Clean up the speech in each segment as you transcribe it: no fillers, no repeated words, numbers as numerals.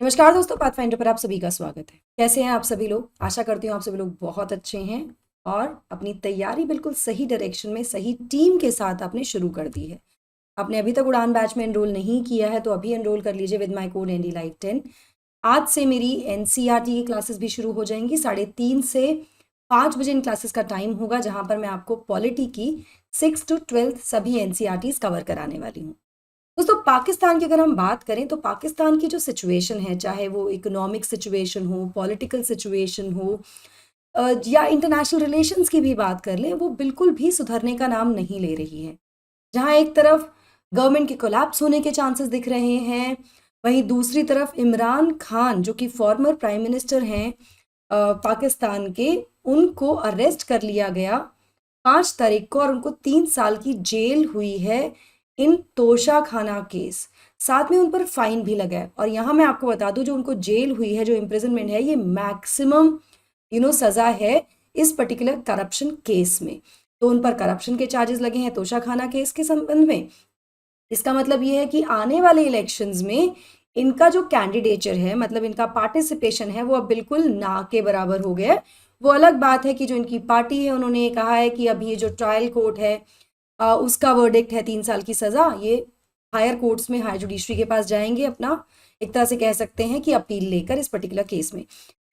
नमस्कार दोस्तों, पाथफाइंडर पर आप सभी का स्वागत है। कैसे हैं आप सभी लोग? आशा करती हूँ आप सभी लोग बहुत अच्छे हैं और अपनी तैयारी बिल्कुल सही डायरेक्शन में सही टीम के साथ आपने शुरू कर दी है। आपने अभी तक उड़ान बैच में एनरोल नहीं किया है तो अभी एनरोल कर लीजिए with my code ND live 10। आज से मेरी एनसीईआरटी की क्लासेस भी शुरू हो जाएंगी। 3:30 से 5 बजे इन क्लासेस का टाइम होगा, जहां पर मैं आपको पॉलिटी की 6 to 12 सभी एनसीईआरटीज कवर कराने वाली हूँ। दोस्तों, पाकिस्तान की अगर हम बात करें तो पाकिस्तान की जो सिचुएशन है, चाहे वो इकोनॉमिक सिचुएशन हो, पॉलिटिकल सिचुएशन हो, या इंटरनेशनल रिलेशंस की भी बात कर लें, वो बिल्कुल भी सुधरने का नाम नहीं ले रही है। जहां एक तरफ गवर्नमेंट के कोलैप्स होने के चांसेस दिख रहे हैं, वहीं दूसरी तरफ इमरान खान जो कि फॉर्मर प्राइम मिनिस्टर हैं पाकिस्तान के, उनको अरेस्ट कर लिया गया 5 तारीख को और उनको 3 साल की जेल हुई है इन तोशा खाना केस। साथ में उन पर फाइन भी लगा है। और यहाँ मैं आपको बता दूं, जो उनको जेल हुई है, जो इम्प्रिजनमेंट है, ये मैक्सिमम सजा है इस पर्टिकुलर करप्शन केस में। तो उन पर करप्शन के चार्जेस लगे हैं तोशा खाना केस के संबंध में। इसका मतलब ये है कि आने वाले इलेक्शंस में इनका जो कैंडिडेचर है, मतलब इनका पार्टिसिपेशन है, वो अब बिल्कुल ना के बराबर हो गया है। वो अलग बात है कि जो इनकी पार्टी है, उन्होंने ये कहा है कि अब ये जो ट्रायल कोर्ट है उसका वर्डिक्ट है 3 साल की सजा, ये हायर कोर्ट्स में, हायर जुडिशरी के पास जाएंगे अपना, एक तरह से कह सकते हैं कि अपील लेकर इस पर्टिकुलर केस में।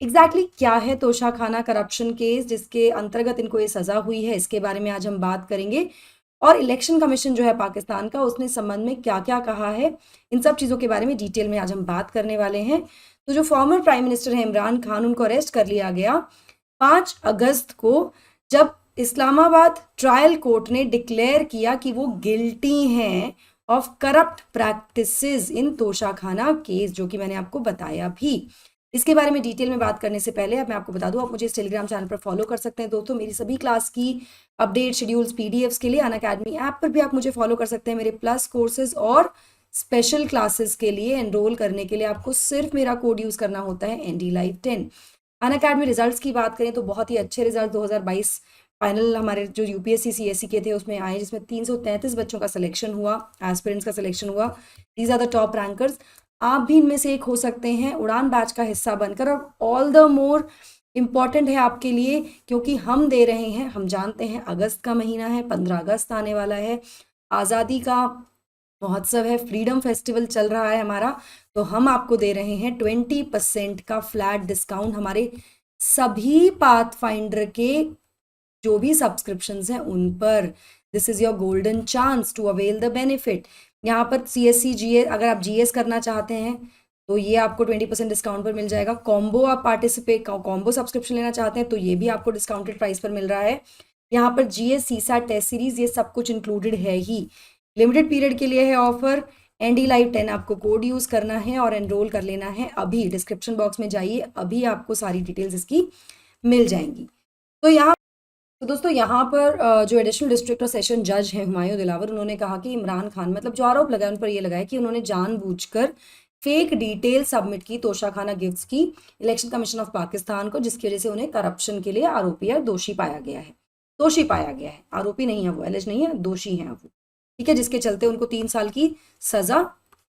एग्जैक्टली क्या है तोशा खाना करप्शन केस जिसके अंतर्गत इनको ये सजा हुई है, इसके बारे में आज हम बात करेंगे। और इलेक्शन कमीशन जो है पाकिस्तान का, उसने संबंध में क्या क्या कहा है, इन सब चीज़ों के बारे में डिटेल में आज हम बात करने वाले हैं। तो जो फॉर्मर प्राइम मिनिस्टर है इमरान खान, उनको अरेस्ट कर लिया गया 5 अगस्त को, जब इस्लामाबाद ट्रायल कोर्ट ने डिक्लेयर किया कि वो गिल्टी हैं of corrupt practices in Toshakhana case, जो कि मैंने आपको बताया भी। इसके बारे में डिटेल में बात करने से पहले अब मैं आपको बता दूं, आप मुझे इस टेलीग्राम चैनल पर फॉलो कर सकते हैं दोस्तों। मेरी सभी क्लास की अपडेट शेड्यूल्स पीडीएफ्स के लिए अनअकैडमी ऐप पर भी आप मुझे फॉलो कर सकते हैं। मेरे प्लस कोर्सेज और स्पेशल क्लासेस के लिए एनरोल करने के लिए आपको सिर्फ मेरा कोड यूज करना होता है एनडी लाइव 10। अनअकैडमी रिजल्ट्स की बात करें तो बहुत ही अच्छे रिजल्ट 2022 फाइनल हमारे जो यूपीएससी सीएससी के थे उसमें आए, जिसमें 333 बच्चों का सिलेक्शन हुआ, एस्पिरेंट्स का सिलेक्शन हुआ। These are the top rankers. आप भी इनमें से एक हो सकते हैं उड़ान बैच का हिस्सा बनकर, और ऑल द मोर इम्पॉर्टेंट है आपके लिए क्योंकि हम दे रहे हैं, हम जानते हैं अगस्त का महीना है, 15 अगस्त आने वाला है, आज़ादी का महोत्सव है, फ्रीडम फेस्टिवल चल रहा है हमारा। तो हम आपको दे रहे हैं 20% का फ्लैट डिस्काउंट हमारे सभी पाथ फाइंडर के जो भी सब्सक्रिप्शंस हैं उन पर। This is your golden chance to avail the benefit. यहाँ पर सीएससी जीएस, अगर आप जीएस करना चाहते हैं तो ये आपको 20% डिस्काउंट पर मिल जाएगा। कॉम्बो आप कॉम्बो सब्सक्रिप्शन लेना चाहते हैं तो ये भी आपको डिस्काउंटेड प्राइस पर मिल रहा है। यहाँ पर जीएस सीसैट टेस्ट सीरीज ये सब कुछ इंक्लूडेड है ही। लिमिटेड पीरियड के लिए है ऑफर। एनडी लाइव 10 आपको कोड यूज करना है और एनरोल कर लेना है। अभी डिस्क्रिप्शन बॉक्स में जाइए, अभी आपको सारी डिटेल्स इसकी मिल जाएंगी। तो दोस्तों, यहाँ पर जो एडिशनल डिस्ट्रिक्ट और सेशन जज हैं हुमायूं दिलावर, उन्होंने कहा कि इमरान खान, मतलब जो आरोप लगा है उन पर ये लगा है कि उन्होंने जानबूझकर फेक डिटेल सबमिट की तोशाखाना गिफ्ट्स की इलेक्शन कमीशन ऑफ पाकिस्तान को, जिसकी वजह से उन्हें करप्शन के लिए आरोपी या दोषी पाया गया है। दोषी पाया गया है, आरोपी नहीं है वो, एलिज नहीं है, दोषी हैं वो। ठीक है, जिसके चलते उनको 3 साल की सजा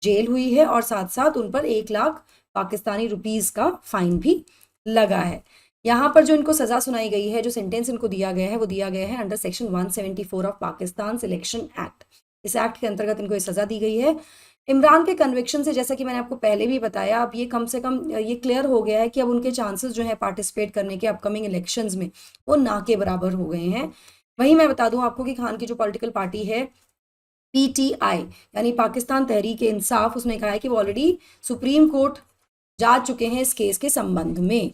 जेल हुई है और साथ साथ उन पर 1 लाख पाकिस्तानी रुपीज का फाइन भी लगा है। यहाँ पर जो इनको सजा सुनाई गई है, जो सेंटेंस इनको दिया गया है, वो दिया गया है under section 174 of Pakistan selection act. इस एक्ट के अंतर्गत इनको ये सजा दी गई है। इमरान के कन्विक्शन से, जैसा कि मैंने आपको पहले भी बताया, अब ये कम से कम ये क्लियर हो गया है कि अब उनके चांसेस जो है पार्टिसिपेट करने के अपकमिंग इलेक्शंस में, वो ना के बराबर हो गए हैं। वहीं मैं बता दूं आपको कि खान की जो पॉलिटिकल पार्टी है पीटीआई, यानी पाकिस्तान तहरीक इंसाफ, उसने कहा है कि वो ऑलरेडी सुप्रीम कोर्ट जा चुके हैं इस केस के संबंध में।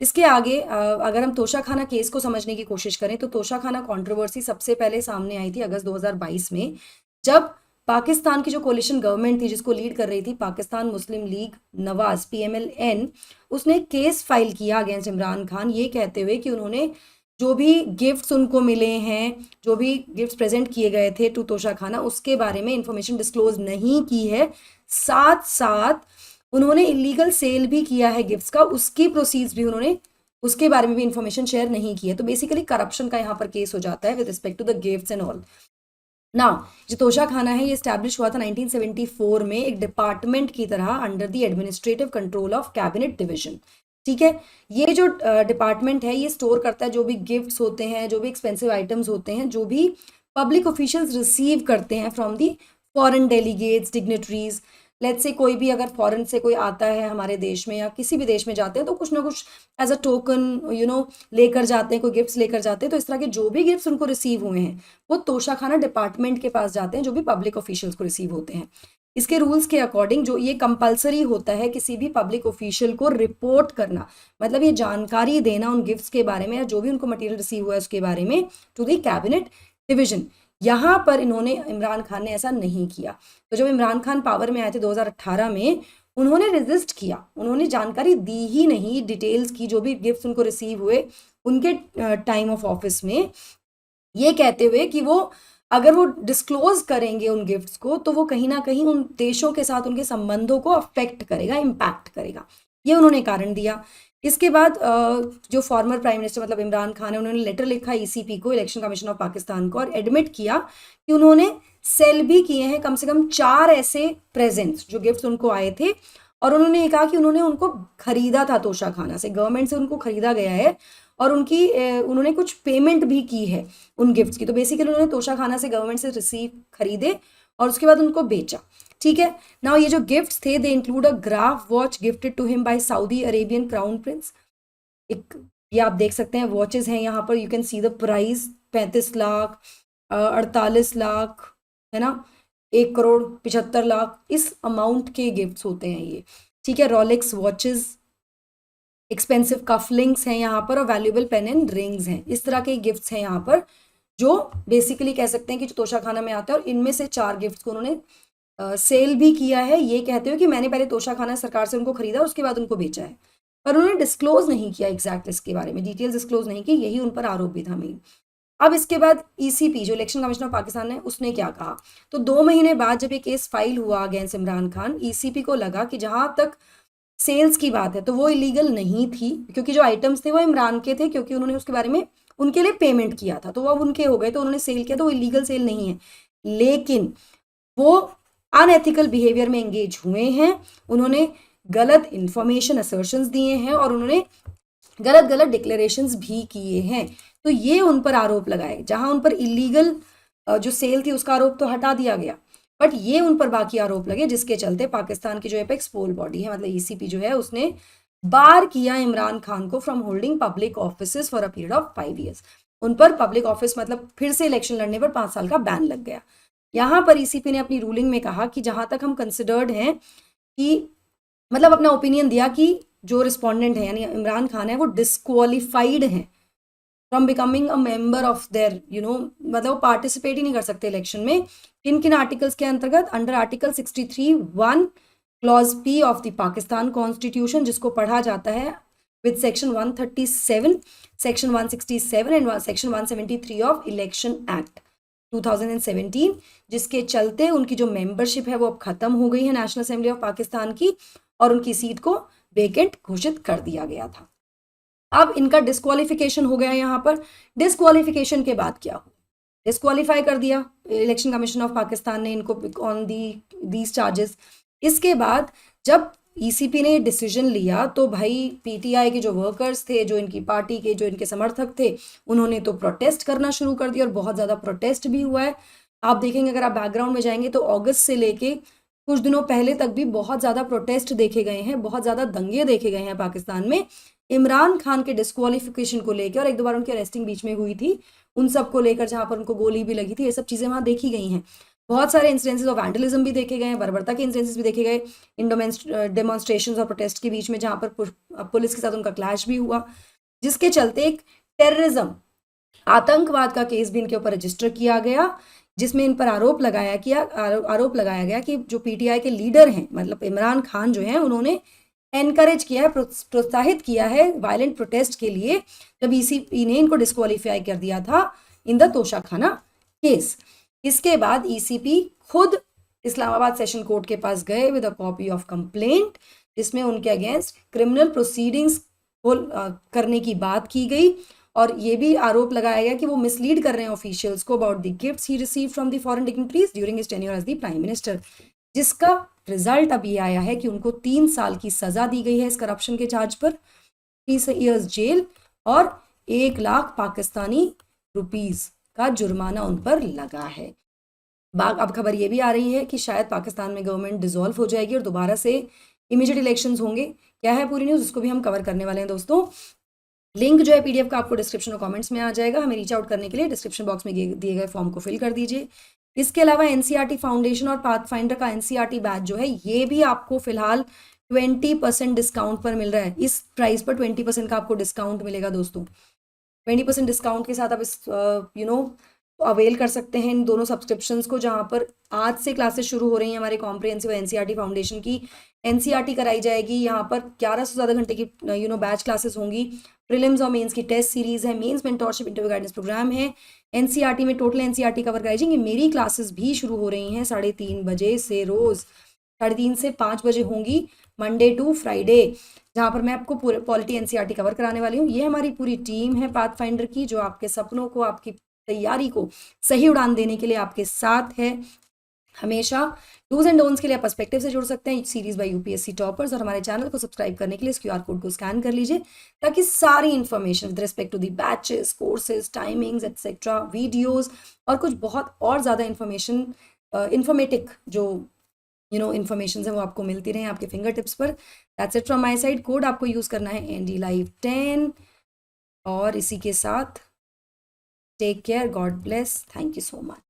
इसके आगे अगर हम तोशाखाना केस को समझने की कोशिश करें तो तोशाखाना कंट्रोवर्सी सबसे पहले सामने आई थी अगस्त 2022 में, जब पाकिस्तान की जो कोलिशन गवर्नमेंट थी, जिसको लीड कर रही थी पाकिस्तान मुस्लिम लीग नवाज पीएमएलएन, उसने केस फाइल किया अगेंस्ट इमरान खान, ये कहते हुए कि उन्होंने जो भी गिफ्ट्स उनको मिले हैं, जो भी गिफ्ट्स प्रेजेंट किए गए थे टू तोशाखाना, उसके बारे में इंफॉर्मेशन डिस्क्लोज नहीं की है। साथ साथ उन्होंने इलीगल सेल भी किया है गिफ्ट्स का, उसकी प्रोसीड्स भी उन्होंने, उसके बारे में भी इंफॉर्मेशन शेयर नहीं की है। तो बेसिकली करप्शन का यहाँ पर केस हो जाता है with respect to the gifts and all. ना जो तोशा खाना है ये स्टैब्लिश हुआ था 1974 में एक डिपार्टमेंट की तरह under the administrative control of cabinet division. ठीक है, ये जो डिपार्टमेंट है ये स्टोर करता है जो भी गिफ्ट्स होते हैं, जो भी एक्सपेंसिव आइटम्स होते हैं, जो भी पब्लिक ऑफिशियल्स रिसीव करते हैं from the foreign delegates, dignitaries. Let's say कोई भी अगर फॉरेन से कोई आता है हमारे देश में या किसी भी देश में जाते हैं तो कुछ ना कुछ एज अ टोकन लेकर जाते हैं, कोई गिफ्ट्स लेकर जाते हैं। तो इस तरह के जो भी गिफ्ट्स उनको रिसीव हुए हैं वो तोशाखाना डिपार्टमेंट के पास जाते हैं जो भी पब्लिक ऑफिशियल्स को रिसीव होते हैं। इसके रूल्स के अकॉर्डिंग जो ये कंपलसरी होता है किसी भी पब्लिक ऑफिशियल को रिपोर्ट करना, मतलब ये जानकारी देना उन गिफ्ट्स के बारे में या जो भी उनको मटेरियल रिसीव हुआ है उसके बारे में टू द कैबिनेट डिवीजन। यहाँ पर इन्होंने, इमरान खान ने ऐसा नहीं किया। तो जब इमरान खान पावर में आए थे 2018 में, उन्होंने रेजिस्ट किया, उन्होंने जानकारी दी ही नहीं डिटेल्स की जो भी गिफ्ट्स उनको रिसीव हुए उनके टाइम ऑफ ऑफिस में, ये कहते हुए कि वो अगर वो डिस्क्लोज करेंगे उन गिफ्ट्स को तो वो कहीं ना कहीं उन देशों के साथ उनके संबंधों को अफेक्ट करेगा, इम्पैक्ट करेगा। ये उन्होंने कारण दिया। इसके बाद जो फॉर्मर प्राइम मिनिस्टर मतलब इमरान खान है, उन्होंने लेटर लिखा ईसीपी को, इलेक्शन कमीशन ऑफ पाकिस्तान को, और एडमिट किया कि उन्होंने सेल भी किए हैं कम से कम 4 ऐसे प्रेजेंट्स जो गिफ्ट्स उनको आए थे। और उन्होंने ये कहा कि उन्होंने उनको खरीदा था तोशाखाना से, गवर्नमेंट से उनको खरीदा गया है और उन्होंने कुछ पेमेंट भी की है उन गिफ्ट्स की। तो बेसिकली उन्होंने तोशाखाना से गवर्नमेंट से रिसीव खरीदे और उसके बाद उनको बेचा। ठीक है, नाउ ये जो गिफ्ट्स थे they include a Graff watch gifted to him by Saudi Arabian crown prince. एक ये आप देख सकते हैं वॉचेस हैं यहाँ पर, you can see the price 35 lakh, 48 lakh, है ना, 1 करोड़ 75 लाख, इस अमाउंट के गिफ्ट्स होते हैं ये। ठीक है, रोलेक्स वॉचेस, एक्सपेंसिव कफलिंग्स हैं यहाँ पर और वैल्यूएबल पेन एंड रिंग्स हैं। इस तरह के गिफ्ट्स हैं यहाँ पर जो बेसिकली कह सकते हैं कि जो तोशाखाना में आते हैं। और इनमें से 4 गिफ्ट्स को उन्होंने सेल भी किया है, ये कहते हुए कि मैंने पहले तोशाखाना सरकार से उनको खरीदा और उसके बाद उनको बेचा है। पर उन्होंने डिस्क्लोज नहीं किया एग्जैक्ट इसके बारे में, डिटेल्स डिस्क्लोज नहीं की, यही उन पर आरोप भी था मेन। अब इसके बाद ईसीपी जो इलेक्शन कमीशन ऑफ पाकिस्तान है उसने क्या कहा, तो 2 महीने बाद जब ये केस फाइल हुआ अगेंस्ट इमरान खान, ईसीपी को लगा कि जहां तक सेल्स की बात है तो वो इलीगल नहीं थी, क्योंकि जो आइटम्स थे वो इमरान के थे, क्योंकि उन्होंने उसके बारे में उनके लिए पेमेंट किया था, तो वो अब उनके हो गए, तो उन्होंने सेल किया, तो वो इलीगल सेल नहीं है। लेकिन वो अनएथिकल बिहेवियर में एंगेज हुए हैं, उन्होंने गलत इंफॉर्मेशन असर्शंस दिए हैं और उन्होंने गलत गलत डिक्लेरेशंस भी किए हैं। तो ये उन पर आरोप लगाए, जहां उन पर इलीगल जो सेल थी उसका आरोप तो हटा दिया गया, बट ये उन पर बाकी आरोप लगे, जिसके चलते पाकिस्तान की जो एपेक्स पोल बॉडी है मतलब ईसीपी जो है, उसने बार किया इमरान खान को from holding public office for a period of 5 years। उन पर पब्लिक ऑफिस मतलब फिर से इलेक्शन लड़ने पर 5 साल का बैन लग गया। यहाँ पर ईसीपी ने अपनी रूलिंग में कहा कि जहां तक हम कंसिडर्ड हैं कि मतलब अपना ओपिनियन दिया कि जो रिस्पोंडेंट है यानी इमरान खान है वो डिस्क्वालिफाइड हैं from becoming a member of their मतलब वो पार्टिसिपेट ही नहीं कर सकते इलेक्शन में। किन किन आर्टिकल्स के अंतर्गत, under article 63(1) clause P of the Pakistan constitution, जिसको पढ़ा जाता है with section 137, section 167 and section 173 of election act 2017, जिसके चलते उनकी जो मेंबरशिप है वो अब खत्म हो गई है नेशनल असेंबली ऑफ पाकिस्तान की और उनकी सीट को वेकेंट घोषित कर दिया गया था। अब इनका डिस्क्वालिफिकेशन हो गया। यहाँ पर डिस्क्वालिफिकेशन के बाद क्या हो, डिस्क्वालीफाई कर दिया इलेक्शन कमीशन ऑफ पाकिस्तान ने इनको ऑन दीज चार्जेस। इसके बाद जब ईसीपी ने डिसीजन लिया तो भाई पीटीआई के जो वर्कर्स थे, जो इनकी पार्टी के जो इनके समर्थक थे, उन्होंने तो प्रोटेस्ट करना शुरू कर दिया और बहुत ज़्यादा प्रोटेस्ट भी हुआ है। आप देखेंगे अगर आप बैकग्राउंड में जाएंगे तो अगस्त से लेके कुछ दिनों पहले तक भी बहुत ज़्यादा प्रोटेस्ट देखे गए हैं, बहुत ज़्यादा दंगे देखे गए हैं पाकिस्तान में इमरान खान के डिस्क्वालिफिकेशन को लेकर। और एक दो बार उनकी अरेस्टिंग बीच में हुई थी उन सब को लेकर, जहाँ पर उनको गोली भी लगी थी, ये सब चीज़ें वहाँ देखी गई हैं। बहुत सारे इंसिडेंसेस ऑफ वैंडलिज्म भी देखे गए हैं, बर्बरता के इंसिडेंसेस भी देखे गए इन डेमोन्स्ट्रेशंस और प्रोटेस्ट के बीच में, जहाँ पर पुलिस के साथ उनका क्लैश भी हुआ, जिसके चलते एक टेररिज्म आतंकवाद का केस भी इनके ऊपर रजिस्टर किया गया, जिसमें इन पर आरोप लगाया गया कि जो पीटीआई के लीडर हैं मतलब इमरान खान जो हैं, उन्होंने एनकरेज किया है, प्रोत्साहित किया है वायलेंट प्रोटेस्ट के लिए, जब ईसीपी ने इनको डिस्क्वालीफाई कर दिया था इन द तोशाखाना केस। इसके बाद ईसीपी खुद इस्लामाबाद सेशन कोर्ट के पास गए with a copy of complaint, जिसमें उनके अगेंस्ट क्रिमिनल प्रोसीडिंग्स करने की बात की गई और ये भी आरोप लगाया गया कि वो मिसलीड कर रहे हैं ऑफिशियल्स को about the gifts he received from the foreign dignitaries during his tenure as the prime minister, जिसका रिजल्ट अब ये आया है कि उनको 3 साल की सजा दी गई है इस करप्शन के चार्ज पर, 3 ईयर्स जेल और 1 लाख पाकिस्तानी रुपीस का जुर्माना उन पर लगा है। अब खबर ये भी आ रही है कि शायद पाकिस्तान में गवर्नमेंट डिसॉल्व हो जाएगी और दोबारा से इमीडिएट इलेक्शंस होंगे। क्या है पूरी न्यूज़, उसको भी हम कवर करने वाले हैं दोस्तों। लिंक जो है पीडीएफ का आपको डिस्क्रिप्शन और कमेंट्स में आ जाएगा। हमें रीच आउट करने के लिए डिस्क्रिप्शन बॉक्स में दिए गए फॉर्म को फिल कर दीजिए। इसके अलावा एनसीईआरटी फाउंडेशन और पाथफाइंडर का एनसीईआरटी बैच जो है ये भी आपको फिलहाल 20% डिस्काउंट पर मिल रहा है। इस प्राइस पर 20% का आपको डिस्काउंट मिलेगा दोस्तों। 20% डिस्काउंट के साथ आप इस अवेल कर सकते हैं इन दोनों सब्सक्रिप्शंस को, जहां पर आज से क्लासेस शुरू हो रही हैं हमारे कॉम्प्रिहेंसिव एनसीईआरटी फाउंडेशन की। एनसीईआरटी कराई जाएगी, यहाँ पर 1100 से ज़्यादा घंटे की बैच क्लासेस होंगी। प्रीलिम्स और मेंस की टेस्ट सीरीज है, mains mentorship interview guidance program है। एनसीईआरटी में टोटल एनसीईआरटी कवर कराई जाएंगी। मेरी क्लासेस भी शुरू हो रही हैं 3:30 बजे से, रोज़ 3:30 से 5 बजे होंगी, मंडे टू फ्राइडे, जहाँ पर मैं आपको पूरे पॉलिटी एनसीईआरटी कवर कराने वाली हूँ। ये हमारी पूरी टीम है पाथफाइंडर की, जो आपके सपनों को, आपकी तैयारी को सही उड़ान देने के लिए आपके साथ है हमेशा। डूज एंड डोंट्स के लिए आप पर्सपेक्टिव से जुड़ सकते हैं, सीरीज बाय यूपीएससी टॉपर्स। और हमारे चैनल को सब्सक्राइब करने के लिए इस क्यूआर कोड को स्कैन कर लीजिए, ताकि सारी information with respect to the batches, courses, timings etcetera, videos और कुछ बहुत और ज़्यादा इन्फॉर्मेशन, इन्फॉर्मेटिक जो इन्फॉर्मेशन है वो आपको मिलती रहे आपके फिंगर टिप्स पर। That's it from my side. Code आपको यूज़ करना है एनडी लाइव 10। और इसी के साथ take care, God bless, thank you so much.